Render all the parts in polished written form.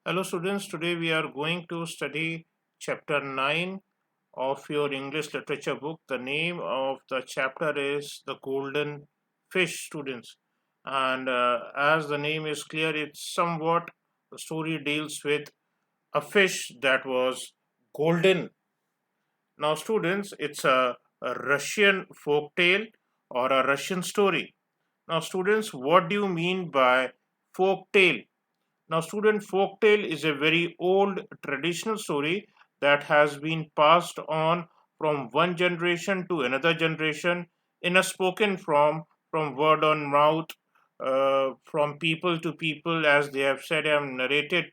Hello students, today we are going to study chapter 9 of your English literature book. The name of the chapter is The Golden Fish, students. And as the name is clear, it's somewhat the story deals with a fish that was golden. Now students, it's a Russian folk tale or a Russian story. Now students, what do you mean by folk tale? Now, student, folktale is a very old traditional story that has been passed on from one generation to another generation in a spoken form, from word on mouth, from people to people, as they have said and narrated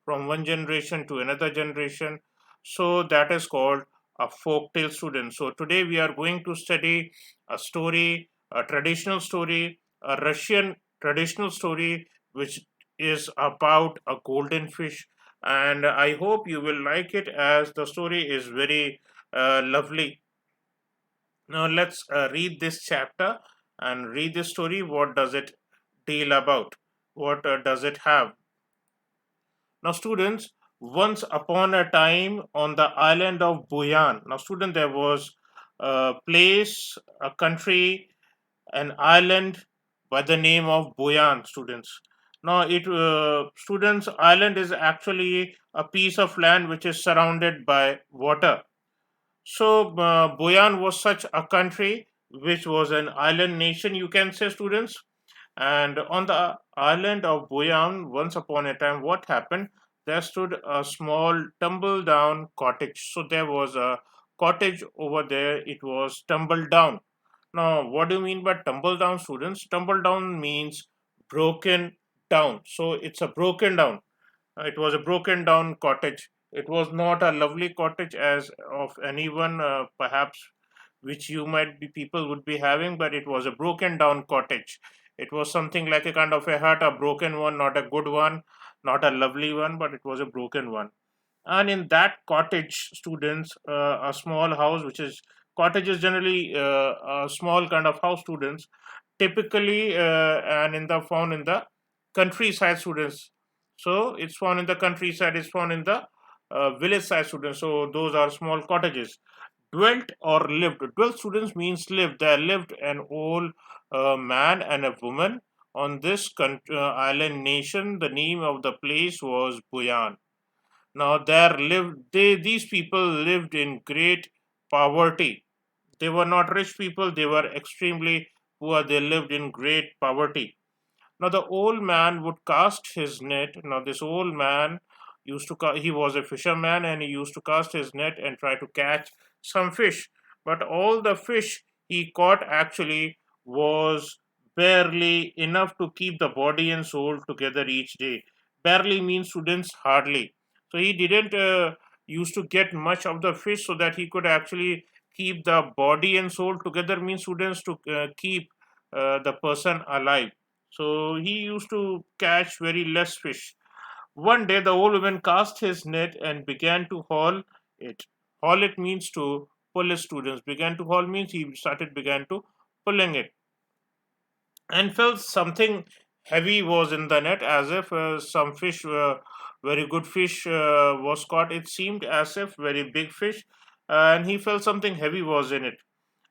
from one generation to another generation. So that is called a folktale, student. So today we are going to study a story, a traditional story, a Russian traditional story, which is about a golden fish, and I hope you will like it as the story is very lovely. Now let's read this chapter and read this story. What does it deal about? What does it have? Now students, once upon a time on the island of Buyan. Now student, there was a place, a country, an island by the name of Boyan, students. Now, it students, island is actually a piece of land which is surrounded by water. So, Boyan was such a country which was an island nation, you can say, students. And on the island of Boyan, once upon a time, what happened? There stood a small tumble down cottage. So, there was a cottage over there, it was tumbled down. Now, what do you mean by tumble down, students? Tumble down means broken down. So it's a broken down. It was a broken down cottage. It was not a lovely cottage as of anyone, perhaps, which you might be people would be having, but it was a broken down cottage. It was something like a kind of a hut, a broken one, not a good one, not a lovely one, but it was a broken one. And in that cottage, students, a small house, which is cottages generally a small kind of house, students, typically, and in the found in the countryside, students. So it's found in the countryside, it's found in the village side, students. So those are small cottages. Dwelt or lived. Dwelt, students, means lived. There lived an old man and a woman on this island nation. The name of the place was Buyan. Now there lived these people lived in great poverty. They were not rich people, they were extremely poor. They lived in great poverty. Now the old man would cast his net. Now this old man used to he was a fisherman and he used to cast his net and try to catch some fish. But all the fish he caught actually was barely enough to keep the body and soul together each day. Barely means, students, hardly. So he didn't used to get much of the fish so that he could actually keep the body and soul together, means, students, to keep the person alive. So he used to catch very less fish. One day, the old woman cast his net and began to haul it. Haul it means to pull his, students. Began to haul means he began to pulling it, and felt something heavy was in the net, as if some fish, very good fish, was caught. It seemed as if very big fish, and he felt something heavy was in it,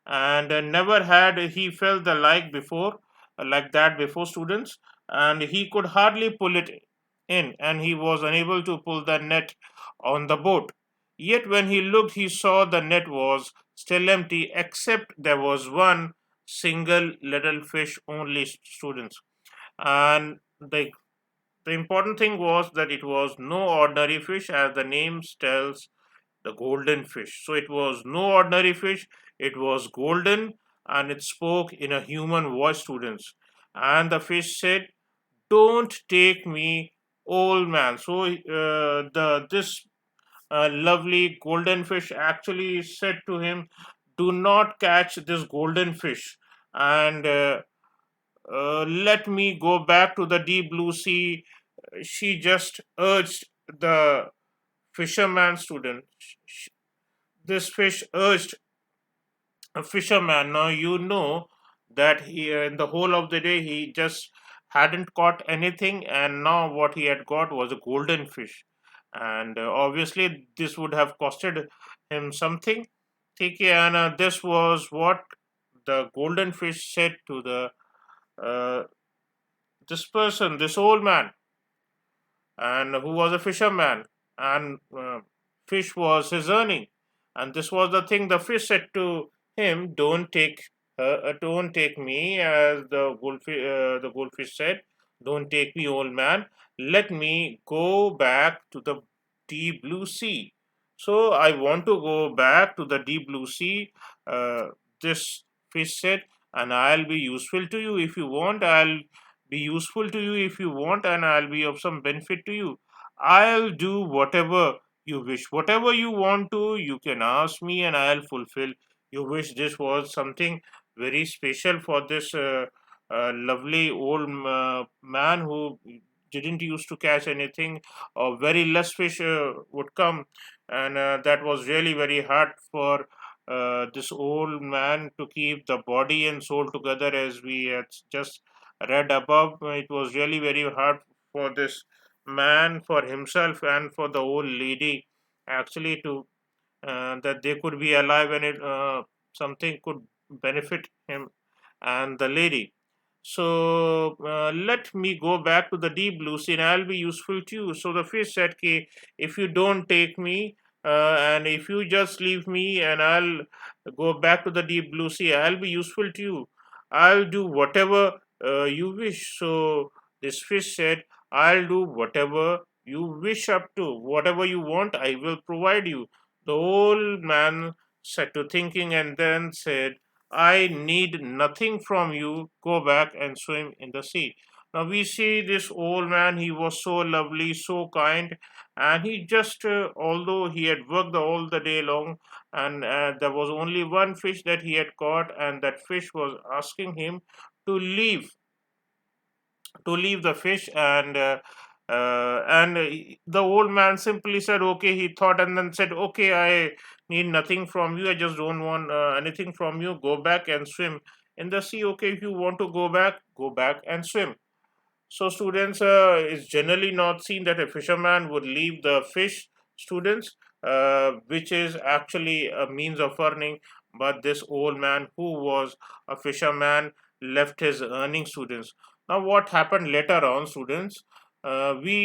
and never had he felt the like that before, students. And he could hardly pull it in, and he was unable to pull the net on the boat. Yet when he looked, he saw the net was still empty, except there was one single little fish only, students. And the important thing was that it was no ordinary fish, as the name tells, the golden fish. So it was no ordinary fish, it was golden, and it spoke in a human voice, students. And the fish said, "Don't take me, old man." So the this lovely golden fish actually said to him, "Do not catch this golden fish, and let me go back to the deep blue sea." She just urged the fisherman, student. This fish urged a fisherman. Now you know that he, in the whole of the day, he just hadn't caught anything, and now what he had got was a golden fish. And obviously, this would have costed him something. Okay, and this was what the golden fish said to the uh, this person, this old man, and who was a fisherman, and fish was his earning. And this was the thing the fish said to him: don't take me, as the goldfish said, don't take me, old man. Let me go back to the deep blue sea. So I want to go back to the deep blue sea. Uh, this fish said, and I'll be useful to you if you want. I'll be useful to you if you want, and I'll be of some benefit to you. I'll do whatever you wish. Whatever you want to, you can ask me, and I'll fulfill your wish. This was something very special for this lovely old man who didn't used to catch anything, or very less fish would come, and that was really very hard for this old man to keep the body and soul together, as we had just read above. It was really very hard for this man, for himself, and for the old lady, actually, to that they could be alive, and something could benefit him and the lady. So let me go back to the deep blue sea, and I'll be useful to you. So the fish said, "Ki, if you don't take me, and if you just leave me, and I'll go back to the deep blue sea, I'll be useful to you. I'll do whatever you wish." So this fish said, "I'll do whatever you wish up to. Whatever you want, I will provide you." The old man set to thinking, and then said, "I need nothing from you. Go back and swim in the sea." Now we see this old man, he was so lovely, so kind, and he just, although he had worked all the day long, and there was only one fish that he had caught, and that fish was asking him to leave the fish, and the old man simply said, "Okay," he thought, and then said, "Okay, I need nothing from you. I just don't want anything from you. Go back and swim in the sea. Okay, if you want to go back and swim." So students, it's generally not seen that a fisherman would leave the fish, students, which is actually a means of earning. But this old man, who was a fisherman, left his earning, students. Now, what happened later on, students? We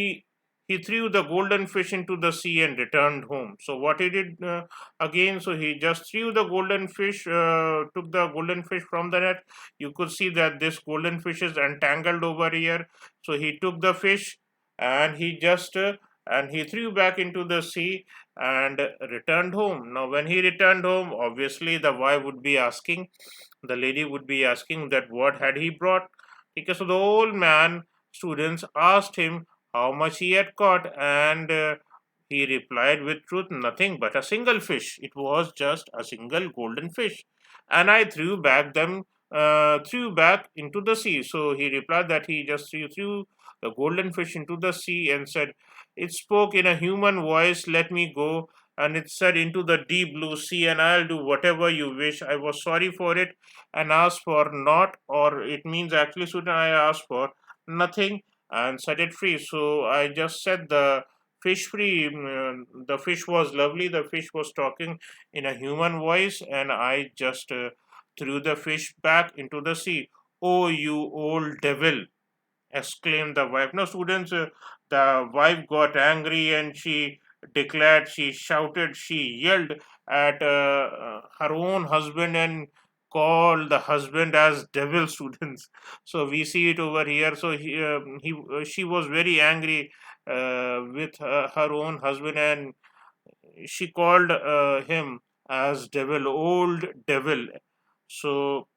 He threw the golden fish into the sea and returned home. So what he did again? So he just threw the golden fish, took the golden fish from the net. You could see that this golden fish is entangled over here. So he took the fish, and he threw back into the sea and returned home. Now when he returned home, obviously the wife would be asking, the lady would be asking, that what had he brought. Okay, so the old man, students, asked him how much he had caught, and he replied with truth, "Nothing but a single fish. It was just a single golden fish, and I threw back into the sea." So he replied that he just threw the golden fish into the sea, and said, "It spoke in a human voice, 'Let me go.' And it said, 'Into the deep blue sea, and I'll do whatever you wish.' I was sorry for it and asked for not, or it means actually, Sudan, I asked for nothing and set it free. So I just set the fish free. The fish was lovely. The fish was talking in a human voice, and I just threw the fish back into the sea." "Oh, you old devil!" exclaimed the wife. Now, students, the wife got angry, and she declared, she shouted, she yelled at her own husband, and called the husband as devil, students. So we see it over here. So she was very angry with her own husband, and she called him as devil, old devil. So,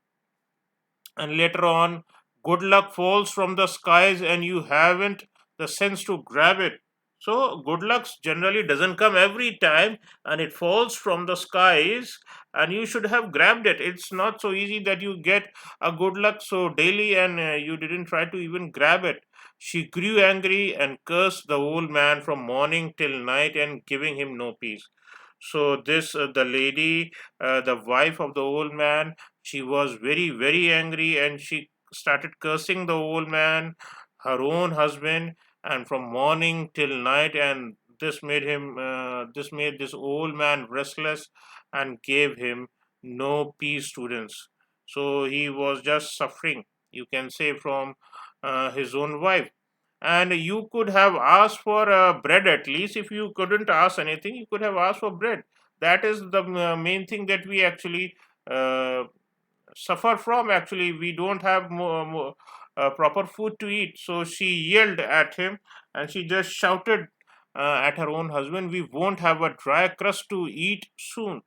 and later on, good luck falls from the skies, and you haven't the sense to grab it. So good luck generally doesn't come every time, and it falls from the skies, and you should have grabbed it. It's not so easy that you get a good luck so daily, and you didn't try to even grab it. She grew angry and cursed the old man from morning till night, and giving him no peace. So this the lady, the wife of the old man, she was very, very angry, and she started cursing the old man, her own husband, and from morning till night. And this made this old man restless and gave him no peace, students. So he was just suffering, you can say, from his own wife. And you could have asked for bread. At least if you couldn't ask anything, you could have asked for bread. That is the main thing that we actually uh, suffer from. Actually, we don't have proper food to eat. So she yelled at him, and she just shouted at her own husband, we won't have a dry crust to eat soon.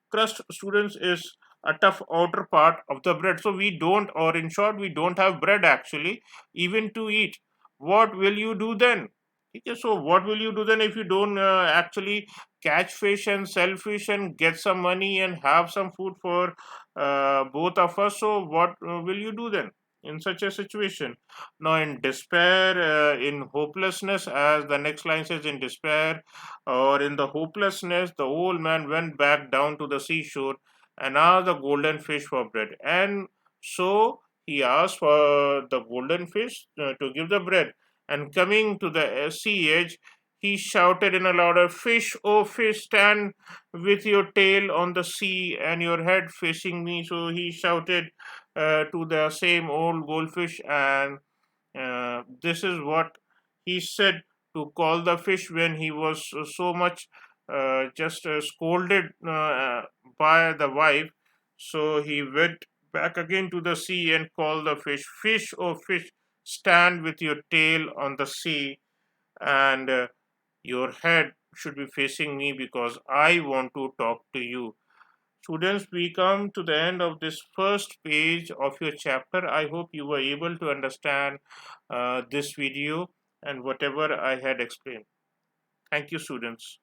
Crust, students, is a tough outer part of the bread. So we don't, or in short, we don't have bread actually, even to eat. What will you do then? Okay, so what will you do then if you don't actually catch fish and sell fish and get some money and have some food for both of us? So what will you do then in such a situation? Now, in despair, in hopelessness, as the next line says, in despair or in the hopelessness, the old man went back down to the seashore and asked the golden fish for bread. And so he asked for the golden fish to give the bread. And coming to the sea edge, he shouted in a louder, fish, oh fish, stand with your tail on the sea and your head facing me. So he shouted to the same old goldfish, and this is what he said to call the fish when he was so much just scolded by the wife. So he went back again to the sea and called the fish, fish, oh fish, stand with your tail on the sea, and your head should be facing me because I want to talk to you. Students, we come to the end of this first page of your chapter. I hope you were able to understand this video and whatever I had explained. Thank you, students.